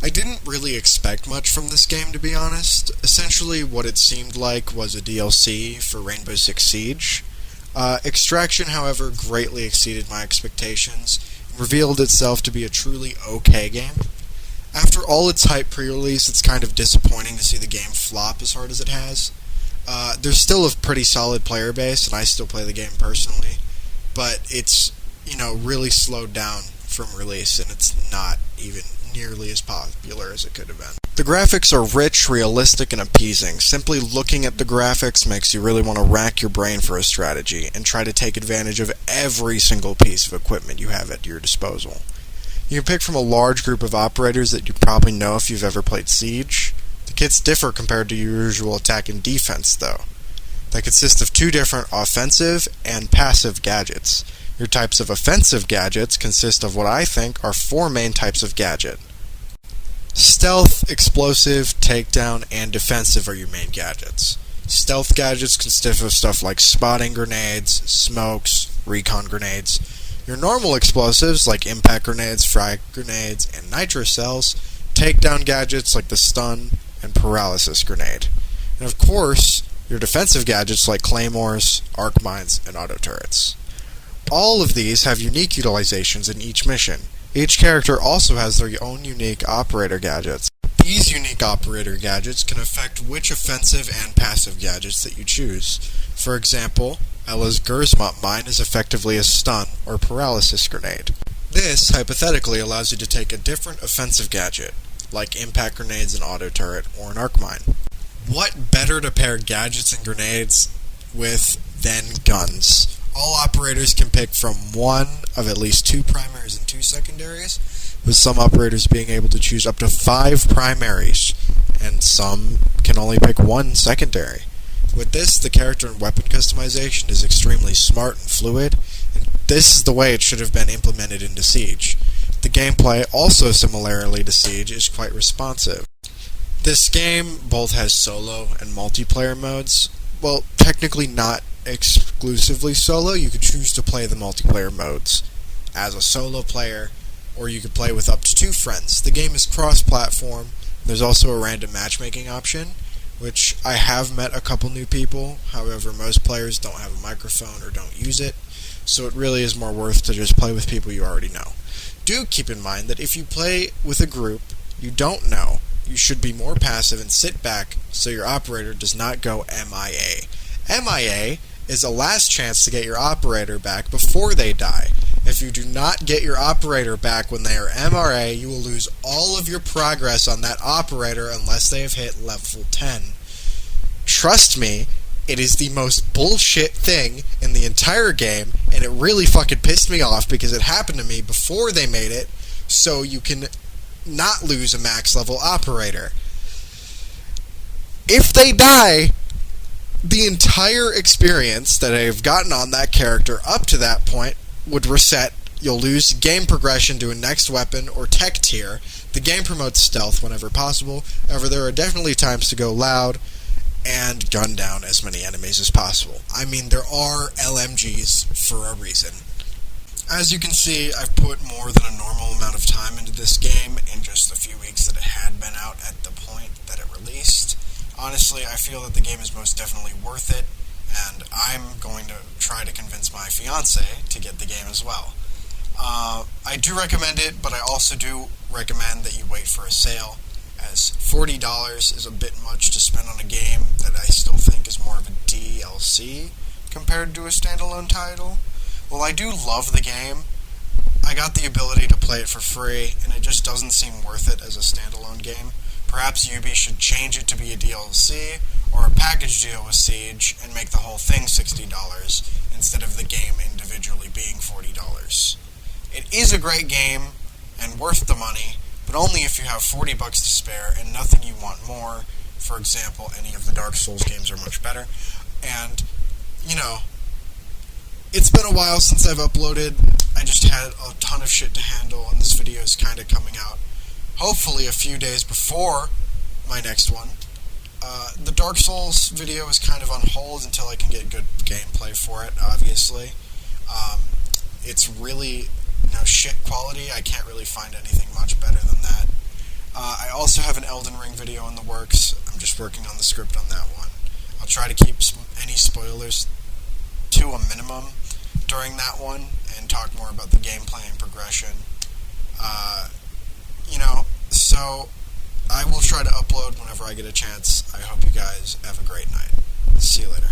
I didn't really expect much from this game, to be honest. Essentially, what it seemed like was a DLC for Rainbow Six Siege. Extraction, however, greatly exceeded my expectations and revealed itself to be a truly okay game. After all its hype pre-release, it's kind of disappointing to see the game flop as hard as it has. There's still a pretty solid player base, and I still play the game personally, but it's, really slowed down from release, and it's not even nearly as popular as it could have been. The graphics are rich, realistic, and appeasing. Simply looking at the graphics makes you really want to rack your brain for a strategy and try to take advantage of every single piece of equipment you have at your disposal. You can pick from a large group of operators that you probably know if you've ever played Siege. The kits differ compared to your usual attack and defense, though. They consist of two different offensive and passive gadgets. Your types of offensive gadgets consist of what I think are four main types of gadget. Stealth, explosive, takedown, and defensive are your main gadgets. Stealth gadgets consist of stuff like spotting grenades, smokes, recon grenades. Your normal explosives like impact grenades, frag grenades, and nitro cells. Takedown gadgets like the stun and paralysis grenade. And of course, your defensive gadgets like claymores, arc mines, and auto turrets. All of these have unique utilizations in each mission. Each character also has their own unique operator gadgets. These unique operator gadgets can affect which offensive and passive gadgets that you choose. For example, Ella's Gersmont mine is effectively a stun or paralysis grenade. This, hypothetically, allows you to take a different offensive gadget, like impact grenades, an auto turret, or an arc mine. What better to pair gadgets and grenades with than guns? All operators can pick from one of at least two primaries and two secondaries, with some operators being able to choose up to 5 primaries, and some can only pick one secondary. With this, the character and weapon customization is extremely smart and fluid, and this is the way it should have been implemented into Siege. The gameplay, also similarly to Siege, is quite responsive. This game both has solo and multiplayer modes. Well, technically not exclusively solo. You could choose to play the multiplayer modes as a solo player, or you could play with up to 2 friends. The game is cross-platform. There's also a random matchmaking option, which I have met a couple new people. However, most players don't have a microphone or don't use it, so it really is more worth to just play with people you already know. Do keep in mind that if you play with a group you don't know, you should be more passive and sit back so your operator does not go MIA. MIA is a last chance to get your operator back before they die. If you do not get your operator back when they are MRA, you will lose all of your progress on that operator unless they have hit level 10. Trust me, it is the most bullshit thing in the entire game, and it really fucking pissed me off because it happened to me before they made it, so you can not lose a max level operator. If they die, the entire experience that I've gotten on that character up to that point would reset. You'll lose game progression to a next weapon or tech tier. The game promotes stealth whenever possible. However, there are definitely times to go loud and gun down as many enemies as possible. I mean, there are LMGs for a reason. As you can see, I've put more than a normal amount of time into this game in just the few weeks that it had been out at the point that it released. Honestly, I feel that the game is most definitely worth it, and I'm going to try to convince my fiancé to get the game as well. I do recommend it, but I also do recommend that you wait for a sale, as $40 is a bit much to spend on a game that I still think is more of a DLC compared to a standalone title. While I do love the game, I got the ability to play it for free, and it just doesn't seem worth it as a standalone game. Perhaps Ubi should change it to be a DLC, or a package deal with Siege, and make the whole thing $60, instead of the game individually being $40. It is a great game, and worth the money, but only if you have $40 to spare, and nothing you want more. For example, any of the Dark Souls games are much better. And, it's been a while since I've uploaded. I just had a ton of shit to handle, and this video is kind of coming out hopefully a few days before my next one. The Dark Souls video is kind of on hold until I can get good gameplay for it, obviously. It's really, shit quality. I can't really find anything much better than that. also have an Elden Ring video in the works. I'm just working on the script on that one. I'll try to keep any spoilers to a minimum during that one and talk more about the gameplay and progression. So I will try to upload whenever I get a chance. I hope you guys have a great night. See you later.